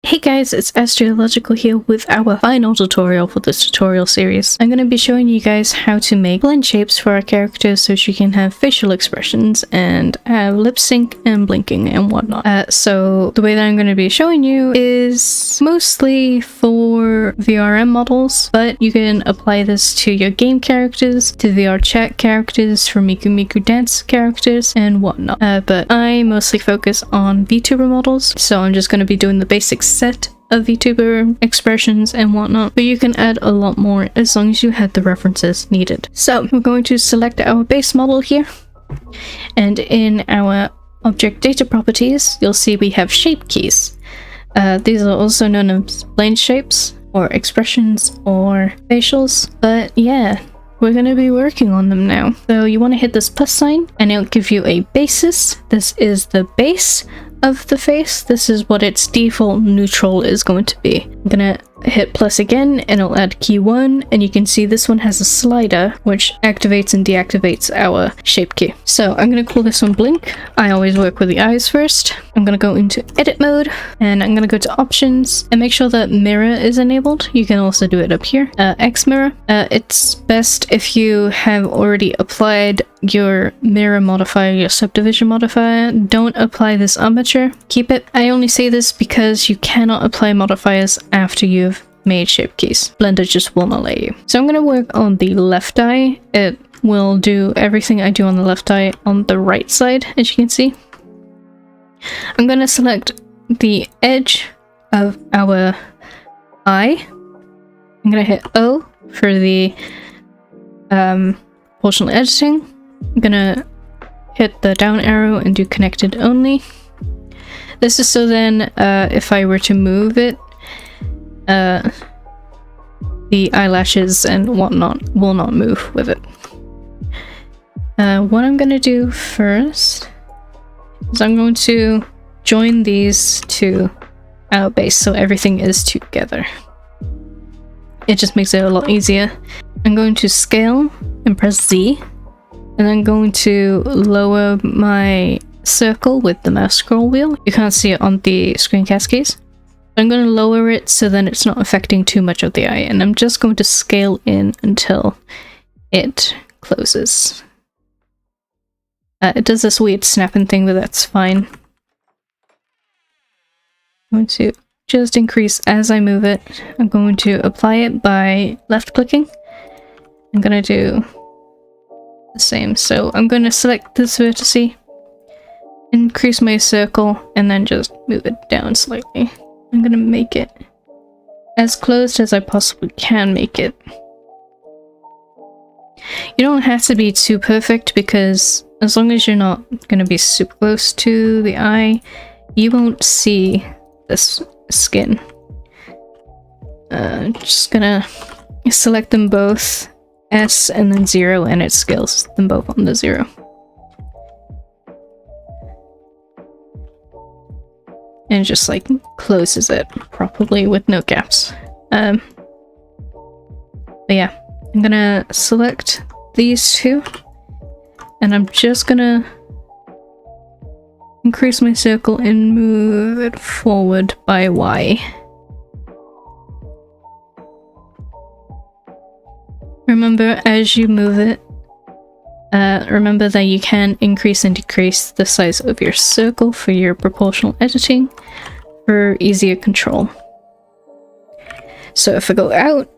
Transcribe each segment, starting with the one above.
Hey guys, it's Astrological here with our final tutorial for this tutorial series. I'm going to be showing you guys how to make blend shapes for our characters so she can have facial expressions and have lip sync and blinking and whatnot. So the way that I'm going to be showing you is mostly for VRM models, but you can apply this to your game characters, to VR chat characters, for Miku Miku dance characters and whatnot. But I mostly focus on VTuber models, so I'm just going to be doing the basic set of VTuber expressions and whatnot, but you can add a lot more as long as you have the references needed. So we're going to select our base model here, and in our object data properties you'll see we have shape keys. These are also known as blend shapes or expressions or facials, but yeah, we're going to be working on them now. So you want to hit this plus sign and it'll give you a basis. This is the base of the face. This is what its default neutral is going to be. I'm gonna hit plus again and it'll add key 1, and you can see this one has a slider which activates and deactivates our shape key. So I'm gonna call this one blink. I always work with the eyes first. I'm gonna go into edit mode and I'm gonna go to options and make sure that mirror is enabled. You can also do it up here. X mirror. It's best if you have already applied your mirror modifier, your subdivision modifier. Don't apply this armature. Keep it. I only say this because you cannot apply modifiers after you've made shape keys. Blender just will not let you. So I'm going to work on the left eye. It will do everything I do on the left eye on the right side, as you can see. I'm going to select the edge of our eye. I'm going to hit O for the proportional editing. I'm going to hit the down arrow and do connected only. This is so then if I were to move it, the eyelashes and whatnot will not move with it. What I'm going to do first is I'm going to join these to our base so everything is together. It just makes it a lot easier. I'm going to scale and press Z, and I'm going to lower my circle with the mouse scroll wheel. You can't see it on the screencast keys. I'm going to lower it so then it's not affecting too much of the eye, and I'm just going to scale in until it closes. It does this weird snapping thing, but that's fine. I'm going to just increase as I move it. I'm going to apply it by left clicking. I'm going to do the same. So I'm going to select this vertex, increase my circle, and then just move it down slightly. I'm going to make it as closed as I possibly can make it. You don't have to be too perfect, because as long as you're not going to be super close to the eye, you won't see this skin. Just gonna select them both, S and then 0, and it scales them both on the 0. And just like closes it properly with no gaps. But yeah, I'm gonna select these two, and I'm just gonna increase my circle and move it forward by Y. Remember, as you move it, remember that you can increase and decrease the size of your circle for your proportional editing for easier control. So if I go out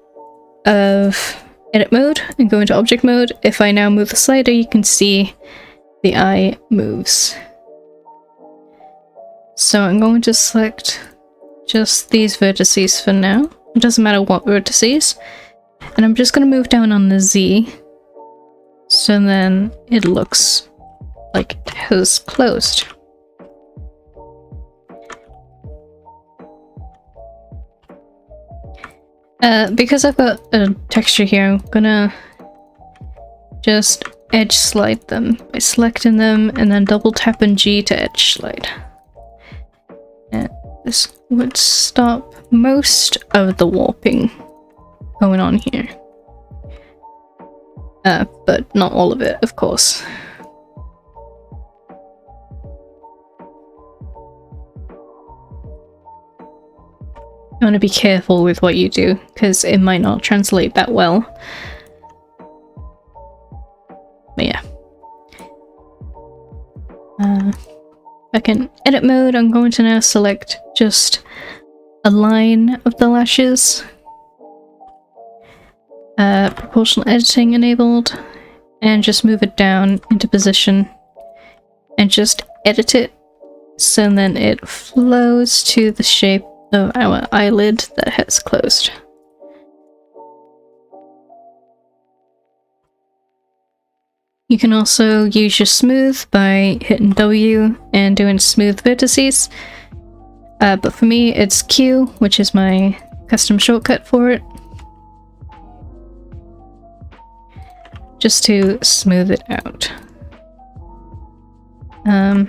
of edit mode and go into object mode, if I now move the slider, you can see the eye moves. So I'm going to select just these vertices for now. It doesn't matter what vertices. And I'm just going to move down on the Z, so then it looks like it has closed. Because I've got a texture here, I'm gonna just edge slide them by selecting them and then double tap and G to edge slide. And this would stop most of the warping going on here. But not all of it, of course. You want to be careful with what you do, because it might not translate that well. But yeah. Back in edit mode, I'm going to now select just a line of the lashes. Proportional editing enabled, and just move it down into position and just edit it so then it flows to the shape of our eyelid that has closed. You can also use your smooth by hitting W and doing smooth vertices, but for me it's Q, which is my custom shortcut for it, just to smooth it out. As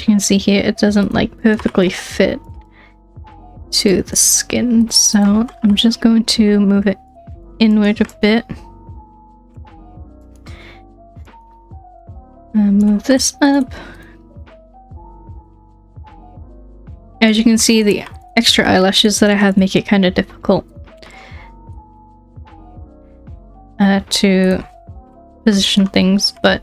you can see here, it doesn't like perfectly fit to the skin, so I'm just going to move it inward a bit. Move this up. As you can see, the extra eyelashes that I have make it kind of difficult to position things, but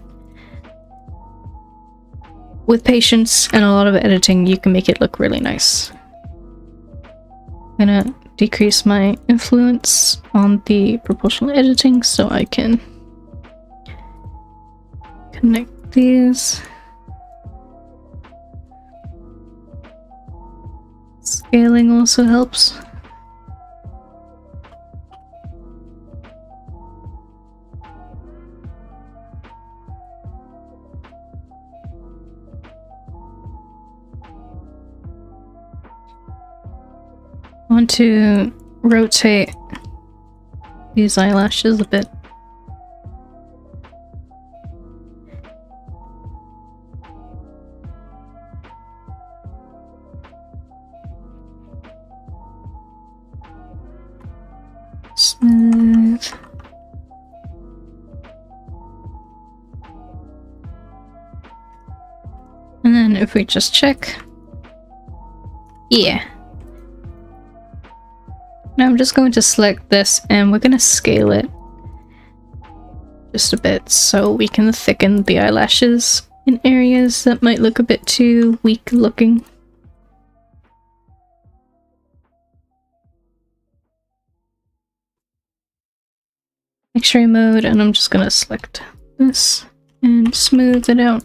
with patience and a lot of editing, you can make it look really nice. I'm gonna decrease my influence on the proportional editing so I can connect these. Scaling also helps. I want to rotate these eyelashes a bit. Smooth. And then if we just check, yeah. Now I'm just going to select this and we're going to scale it just a bit so we can thicken the eyelashes in areas that might look a bit too weak looking. X-ray mode, and I'm just going to select this and smooth it out.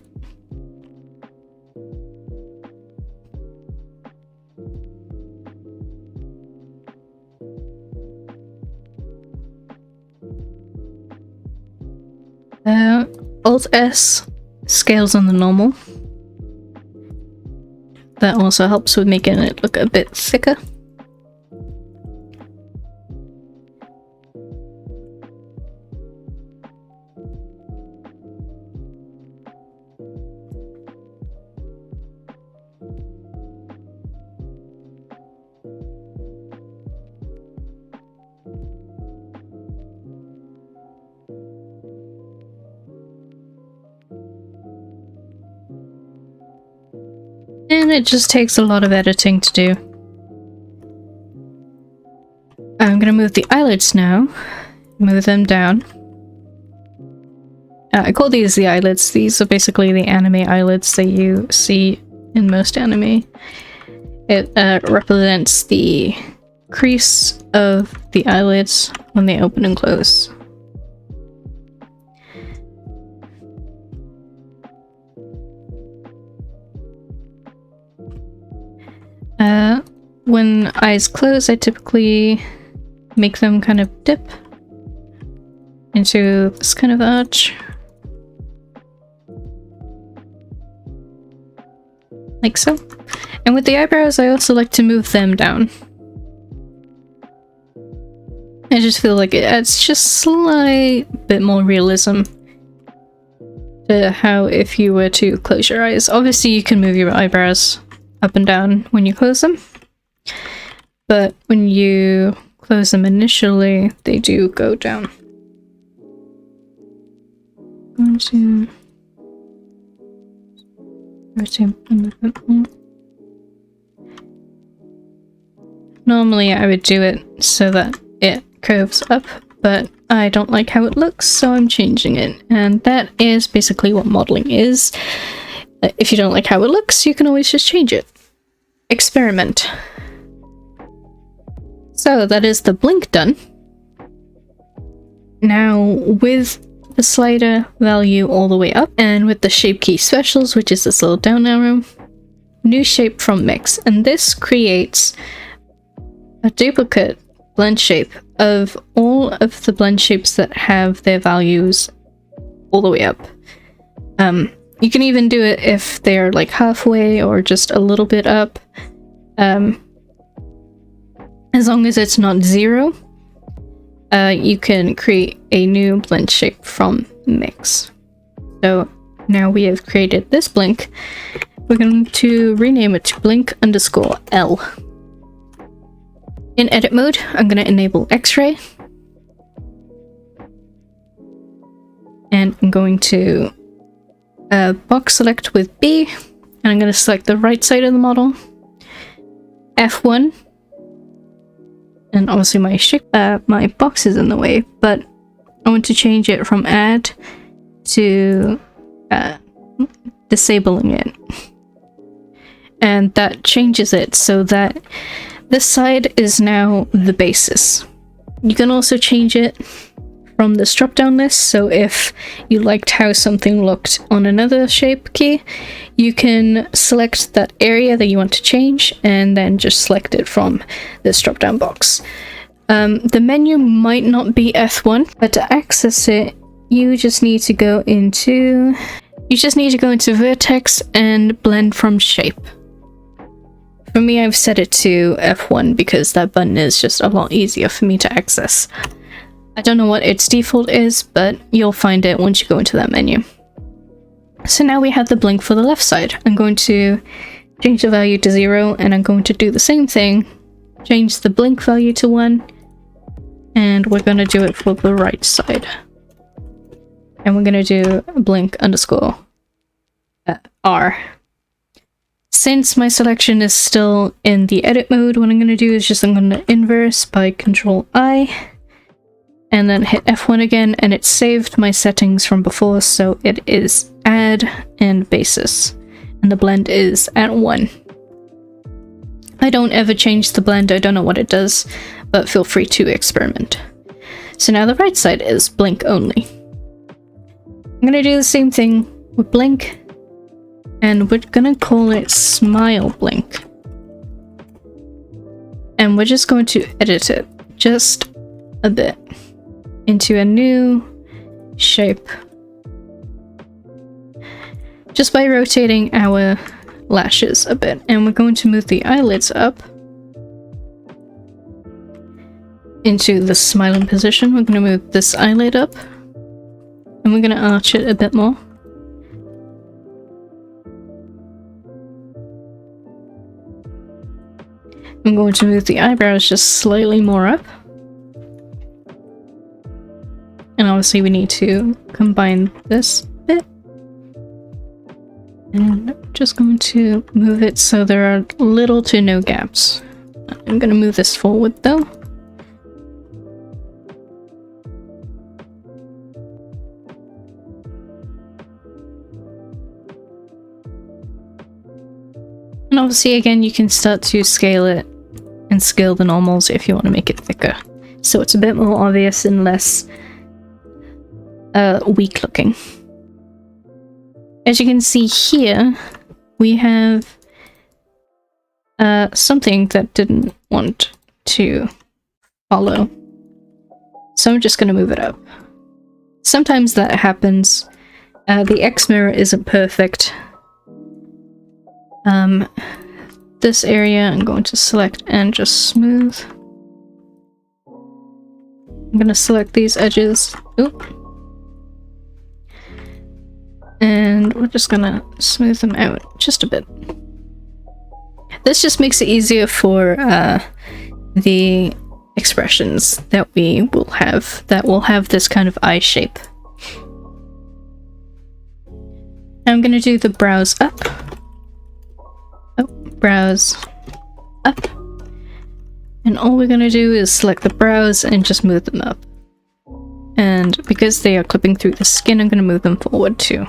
Alt-S scales on the normal. That also helps with making it look a bit thicker. And it just takes a lot of editing to do. I'm gonna move the eyelids now. Move them down. I call these the eyelids. These are basically the anime eyelids that you see in most anime. It represents the crease of the eyelids when they open and close. When eyes close, I typically make them kind of dip into this kind of arch. Like so. And with the eyebrows, I also like to move them down. I just feel like it adds just a slight bit more realism to how if you were to close your eyes. Obviously, you can move your eyebrows up and down when you close them, but when you close them initially, they do go down. I'm going to rotate them a bit more. Normally I would do it so that it curves up, but I don't like how it looks, so I'm changing it. And that is basically what modeling is. If you don't like how it looks, you can always just change it. Experiment. So that is the blink done. Now with the slider value all the way up, and with the shape key specials, which is this little down arrow, new shape from mix, and this creates a duplicate blend shape of all of the blend shapes that have their values all the way up. You can even do it if they're like halfway or just a little bit up. As long as it's not 0, you can create a new blend shape from mix. So now we have created this blink. We're going to rename it to blink_L. In edit mode, I'm going to enable X-ray. And I'm going to box select with B. And I'm going to select the right side of the model. F1. And obviously my box is in the way, but I want to change it from add to disabling it. And that changes it so that this side is now the basis. You can also change it from this drop down list, so if you liked how something looked on another shape key, you can select that area that you want to change and then just select it from this drop down box. The menu might not be F1, but to access it, you just need to go into vertex and blend from shape. For me, I've set it to F1 because that button is just a lot easier for me to access. I don't know what its default is, but you'll find it once you go into that menu. So now we have the blink for the left side. I'm going to change the value to 0, and I'm going to do the same thing. Change the blink value to 1, and we're going to do it for the right side. And we're going to do blink_R. Since my selection is still in the edit mode, what I'm going to do is I'm going to inverse by Control-I, and then hit F1 again, and it saved my settings from before, so it is add and basis, and the blend is at 1. I don't ever change the blend, I don't know what it does, but feel free to experiment. So now the right side is blink only. I'm going to do the same thing with blink, and we're gonna call it smile blink. And we're just going to edit it just a bit into a new shape. Just by rotating our lashes a bit. And we're going to move the eyelids up into the smiling position. We're going to move this eyelid up. And we're going to arch it a bit more. I'm going to move the eyebrows just slightly more up. And obviously we need to combine this bit. And I'm just going to move it so there are little to no gaps. I'm going to move this forward though. And obviously again you can start to scale it and scale the normals if you want to make it thicker. So it's a bit more obvious and less weak looking. As you can see here, we have something that didn't want to follow. So I'm just going to move it up. Sometimes that happens. The X mirror isn't perfect. This area I'm going to select and just smooth. I'm going to select these edges. Oop. And we're just going to smooth them out just a bit. This just makes it easier for the expressions that we will have this kind of eye shape. I'm going to do the brows up. Oh, brows up. And all we're gonna do is select the brows and just move them up. And because they are clipping through the skin, I'm gonna move them forward too.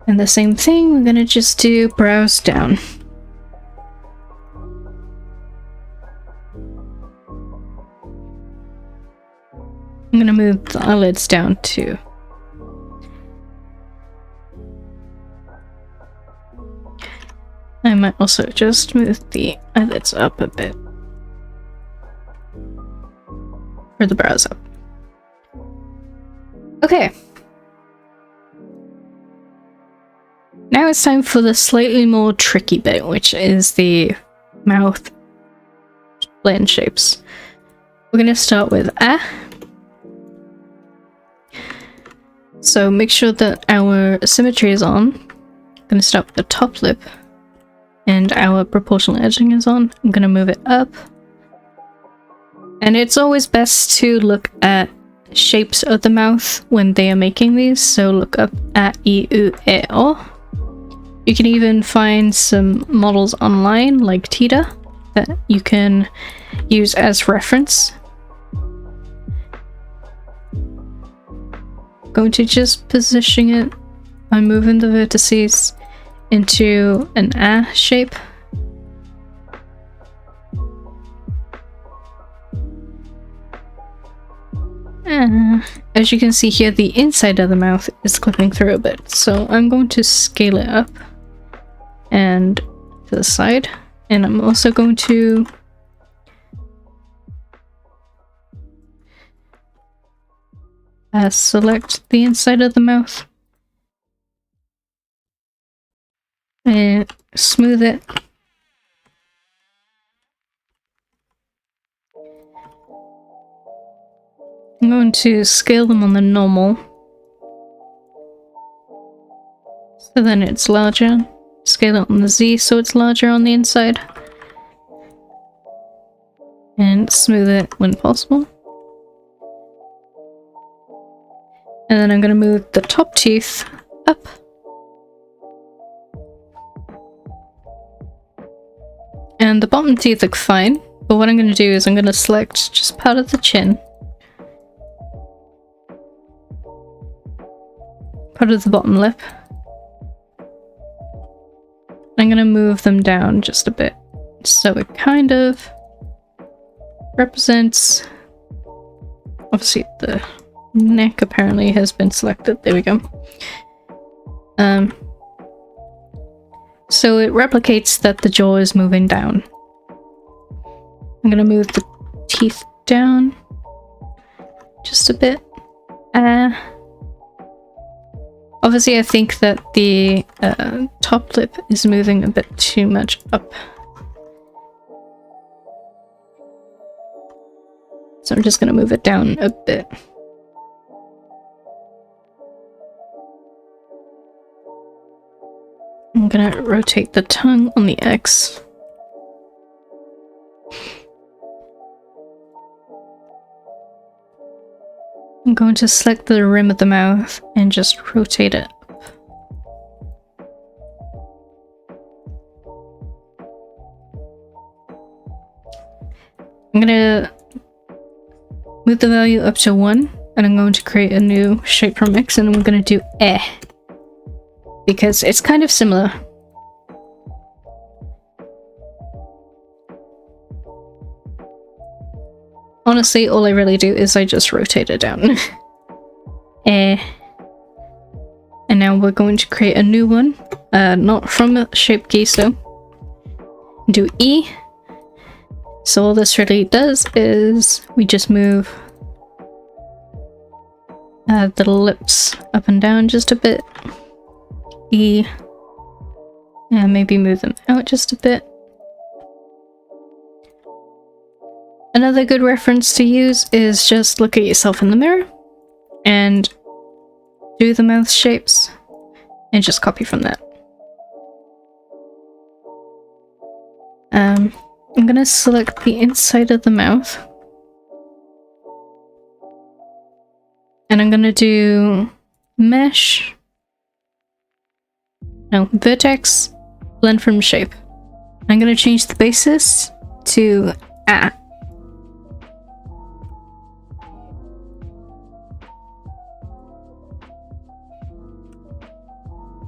And the same thing, we're gonna just do brows down. I'm gonna move the eyelids down too. I might also just move the eyelids up a bit. Or the brows up. Okay. Now it's time for the slightly more tricky bit, which is the mouth blend shapes. We're gonna start with So make sure that our symmetry is on. I'm gonna start with the top lip. And our proportional edging is on. I'm gonna move it up. And it's always best to look at shapes of the mouth when they are making these. So look up at I, U, E, O. You can even find some models online like Tita that you can use as reference. Going to just position it by moving the vertices into an A shape. As you can see here, the inside of the mouth is clipping through a bit, so I'm going to scale it up and to the side, and I'm also going to select the inside of the mouth and smooth it. I'm going to scale them on the normal, so then it's larger. Scale it on the Z so it's larger on the inside. And smooth it when possible. And then I'm going to move the top teeth up. And the bottom teeth look fine, but what I'm going to do is I'm going to select just part of the chin, part of the bottom lip. I'm going to move them down just a bit, so it kind of represents, obviously the neck apparently has been selected, there we go. So it replicates that the jaw is moving down. I'm gonna move the teeth down just a bit. Obviously I think that the top lip is moving a bit too much up. So I'm just gonna move it down a bit. I'm gonna rotate the tongue on the X. I'm going to select the rim of the mouth and just rotate it up. I'm gonna move the value up to 1, and I'm going to create a new shape from X, and I'm gonna do because it's kind of similar. Honestly, all I really do is I just rotate it down. And now we're going to create a new one, not from a shape keys though. Do E. So all this really does is we just move the lips up and down just a bit. E. And maybe move them out just a bit. Another good reference to use is just look at yourself in the mirror and do the mouth shapes and just copy from that. I'm gonna select the inside of the mouth and I'm gonna do mesh, no, vertex, blend from shape. I'm gonna change the basis to A.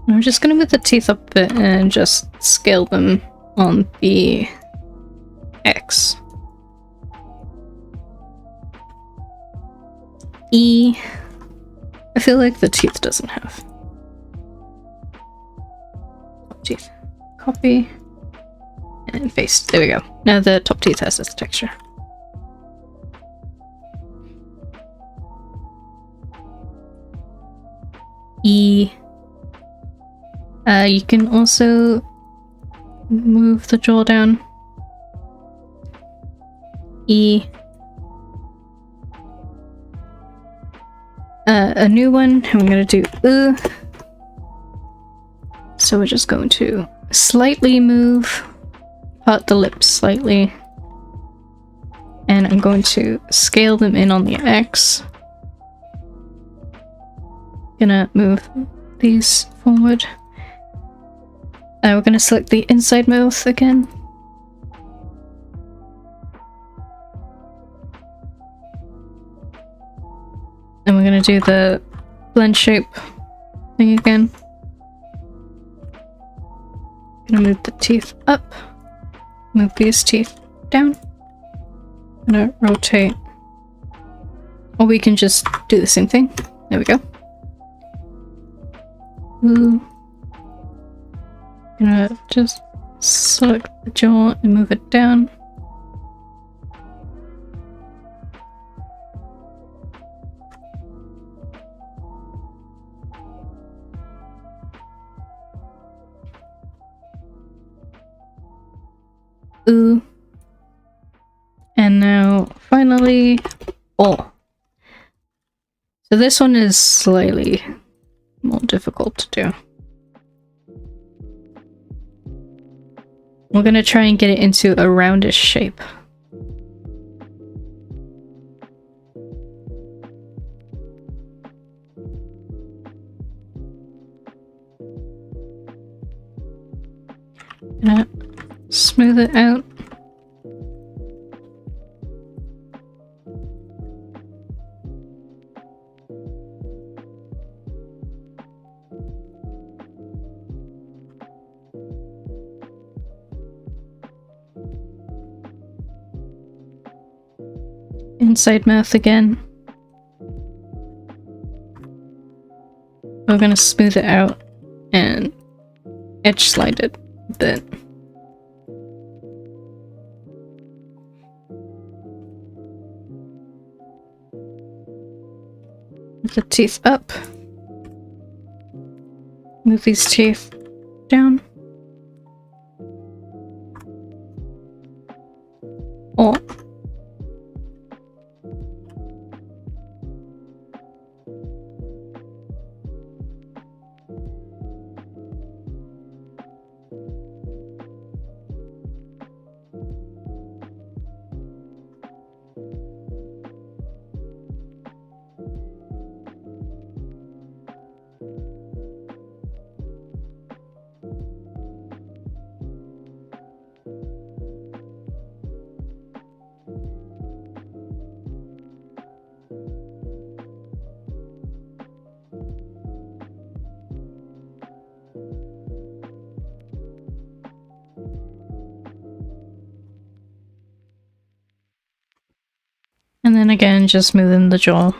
I'm just gonna move the teeth up a bit and just scale them on the X. E. I feel like the teeth doesn't have top teeth. Copy and paste. There we go. Now the top teeth has this texture. E. You can also move the jaw down. E. A new one, I'm gonna do So we're just going to slightly move, part the lips slightly, and I'm going to scale them in on the X. Gonna move these forward. We're gonna select the inside mouth again. And we're gonna do the blend shape thing again. Gonna move the teeth up, move these teeth down. Gonna rotate. Or we can just do the same thing. There we go. Ooh. Gonna just select the jaw and move it down. Ooh. And now finally O. So this one is slightly more difficult to do. We're gonna try and get it into a roundish shape. Gonna smooth it out. Inside mouth again. We're gonna smooth it out and edge slide it a bit. Move the teeth up. Move these teeth down. Or and then again, just smoothing the jaw.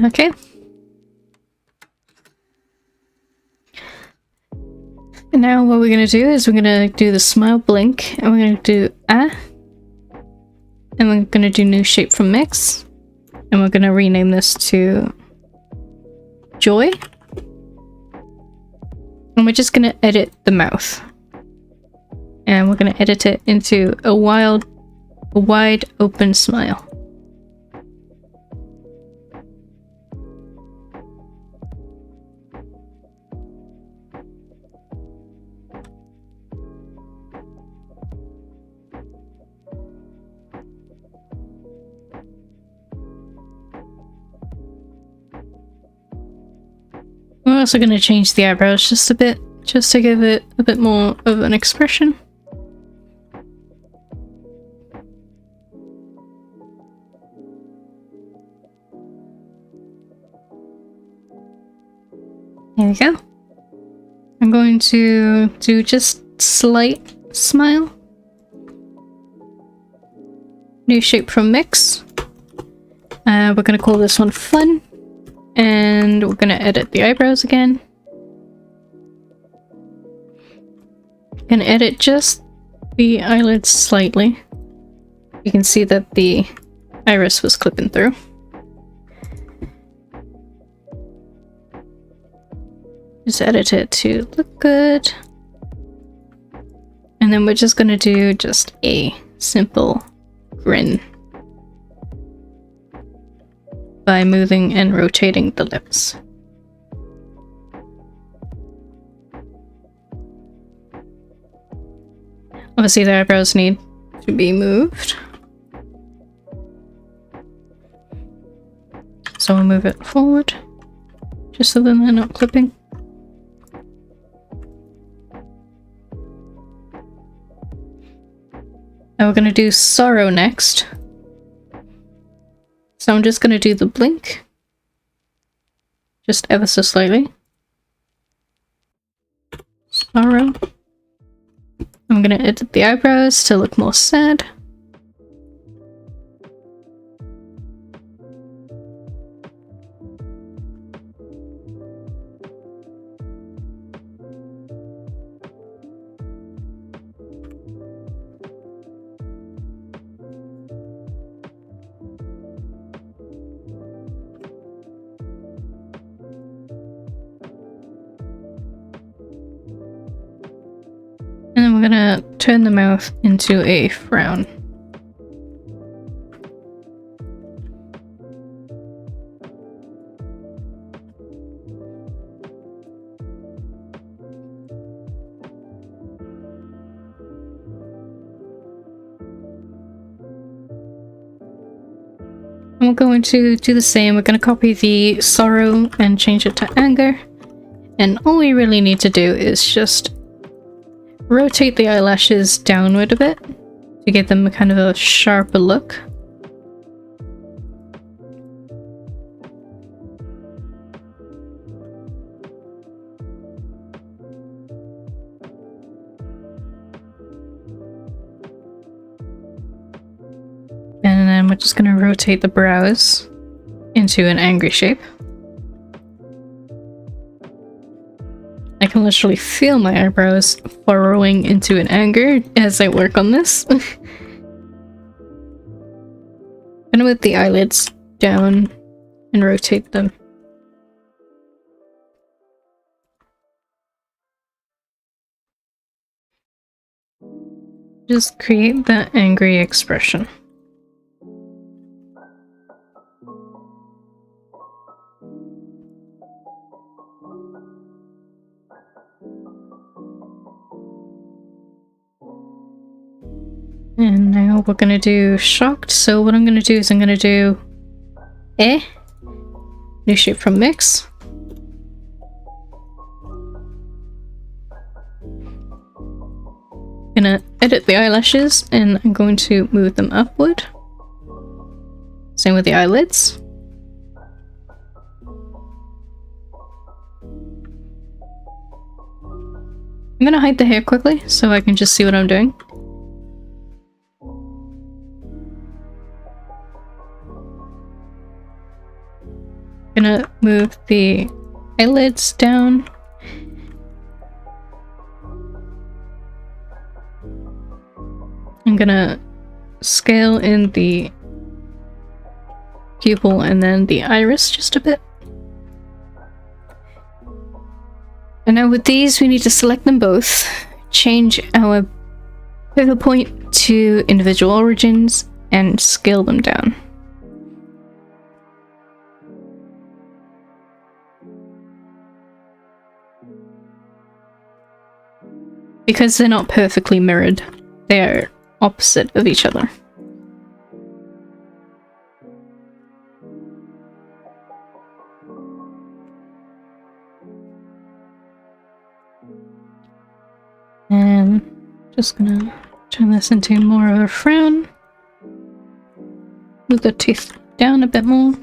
Okay. And now what we're gonna do is we're gonna do the smile blink, and we're gonna do and we're gonna do new shape from mix, and we're gonna rename this to joy, and we're just gonna edit the mouth, and we're gonna edit it into a wide open smile. we're also going to change the eyebrows just a bit, just to give it a bit more of an expression. There we go. I'm going to do just slight smile. New shape from Mix. We're going to call this one Fun. And we're going to edit the eyebrows again. Going to edit just the eyelids slightly. You can see that the iris was clipping through. Just edit it to look good. And then we're just gonna do just a simple grin by moving and rotating the lips. Obviously the eyebrows need to be moved. So we'll move it forward, just so then they're not clipping. Now we're going to do Sorrow next. So I'm just going to do the blink. Just ever so slightly. Sorrow. I'm going to edit the eyebrows to look more sad. And then we're gonna turn the mouth into a frown. And we're going to do the same. We're going to copy the sorrow and change it to anger. And all we really need to do is just rotate the eyelashes downward a bit to give them a kind of a sharper look. And then we're just going to rotate the brows into an angry shape. I can literally feel my eyebrows furrowing into an anger as I work on this. I'm gonna move the eyelids down and rotate them. Just create that angry expression. And now we're gonna do shocked. So what I'm gonna do is I'm gonna do new shape from Mix. Gonna edit the eyelashes and I'm going to move them upward. Same with the eyelids. I'm gonna hide the hair quickly so I can just see what I'm doing. Gonna move the eyelids down. I'm gonna scale in the pupil and then the iris just a bit. And now with these we need to select them both, change our pivot point to individual origins and scale them down. Because they're not perfectly mirrored, they are opposite of each other. Just gonna turn this into more of a frown. Move the teeth down a bit more.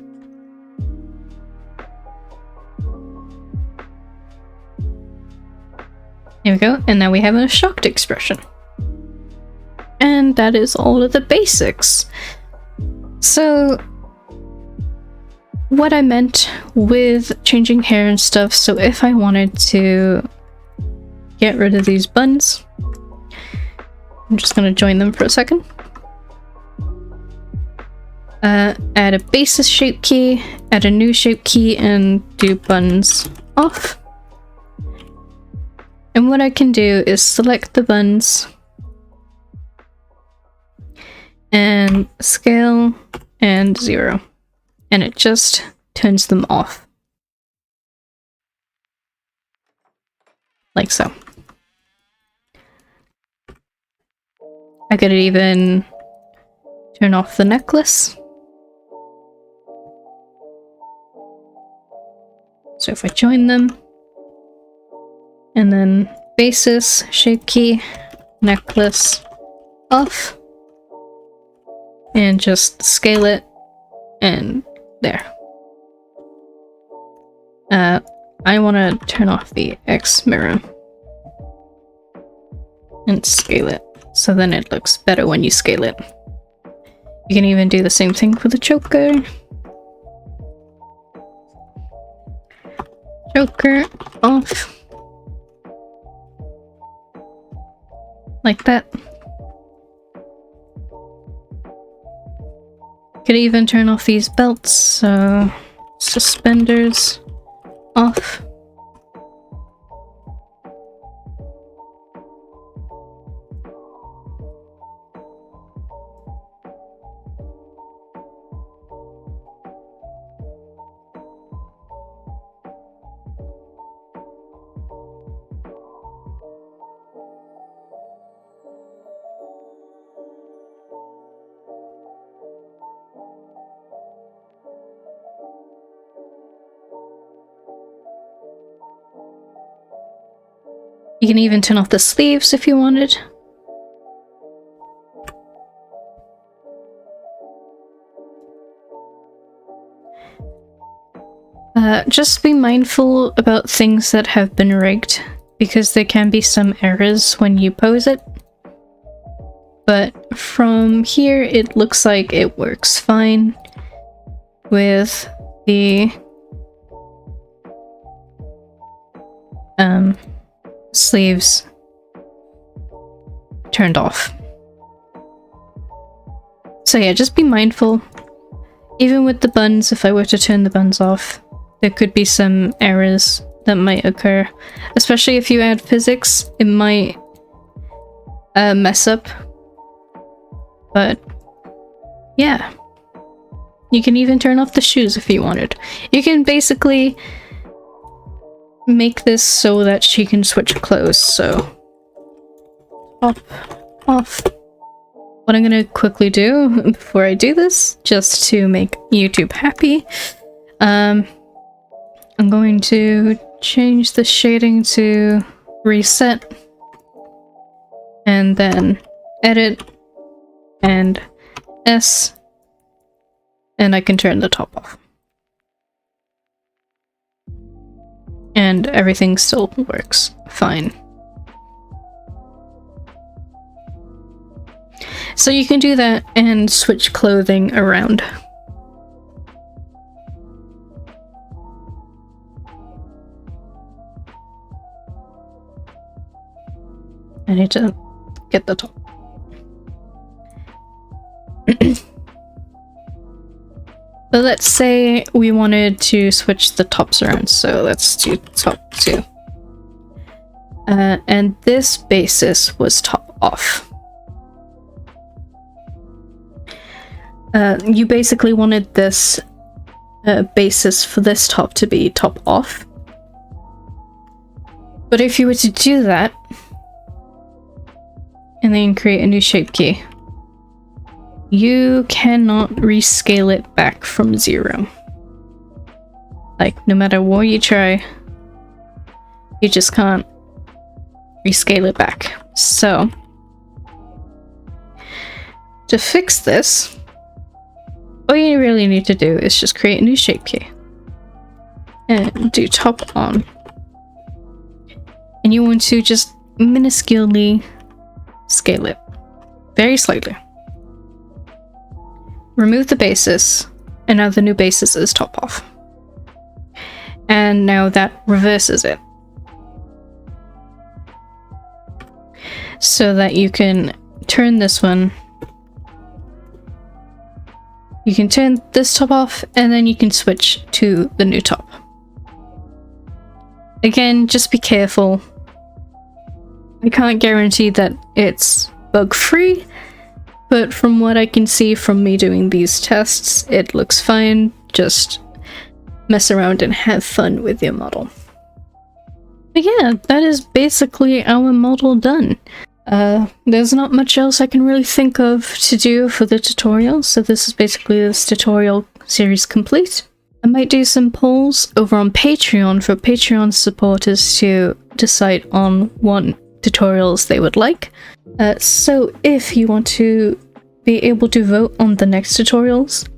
There we go, and now we have a shocked expression. And that is all of the basics. So, what I meant with changing hair and stuff, so if I wanted to get rid of these buns, I'm just gonna join them for a second. Add a basis shape key, add a new shape key, and do buns off. And what I can do is select the buns and scale and 0, and it just turns them off. Like so. I could even turn off the necklace. So if I join them, and then basis, shape key, necklace, off, and just scale it, and there. I want to turn off the X mirror and scale it, so then it looks better when you scale it. You can even do the same thing for the choker. Choker off. Like that. Could even turn off these belts, so suspenders off. You can even turn off the sleeves if you wanted. Just be mindful about things that have been rigged, because there can be some errors when you pose it. But from here, it looks like it works fine with the sleeves turned off. So yeah, just be mindful. Even with the buns, if I were to turn the buns off, there could be some errors that might occur. Especially if you add physics, it might mess up. But yeah. You can even turn off the shoes if you wanted. You can basically make this so that she can switch clothes, so pop, off. What I'm gonna quickly do before I do this, just to make YouTube happy, I'm going to change the shading to reset, and then edit, and S, and I can turn the top off. And everything still works fine. So you can do that and switch clothing around. I need to get the top. But let's say we wanted to switch the tops around, so let's do top 2. And this basis was top off. You basically wanted this basis for this top to be top off. But if you were to do that, and then create a new shape key, you cannot rescale it back from 0. Like, no matter what you try, you just can't rescale it back. So, To fix this, all you really need to do is just create a new shape key and do top on. And you want to just minusculely scale it, very slightly. Remove the basis, and now the new basis is top off. And now that reverses it. So that you can turn this one. You can turn this top off, and then you can switch to the new top. Again, just be careful. I can't guarantee that it's bug-free, but from what I can see from me doing these tests, it looks fine. Just mess around and have fun with your model. But yeah, that is basically our model done. There's not much else I can really think of to do for the tutorial, so this is basically this tutorial series complete. I might do some polls over on Patreon for Patreon supporters to decide on what tutorials they would like. So if you want to be able to vote on the next tutorials,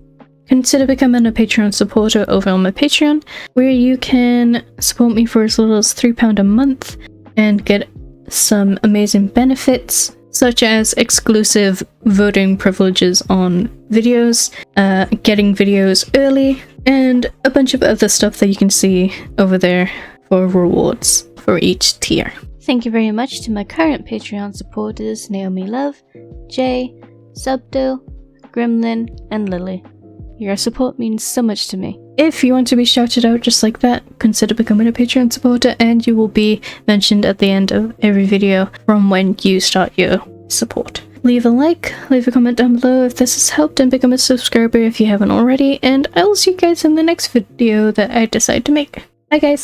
consider becoming a Patreon supporter over on my Patreon, where you can support me for as little as £3 a month and get some amazing benefits, such as exclusive voting privileges on videos, getting videos early, and a bunch of other stuff that you can see over there for rewards for each tier. Thank you very much to my current Patreon supporters, Naomi Love, Jay, Subdo, Gremlin, and Lily. Your support means so much to me. If you want to be shouted out just like that, consider becoming a Patreon supporter and you will be mentioned at the end of every video from when you start your support. Leave a like, leave a comment down below if this has helped, and become a subscriber if you haven't already, and I will see you guys in the next video that I decide to make. Bye guys!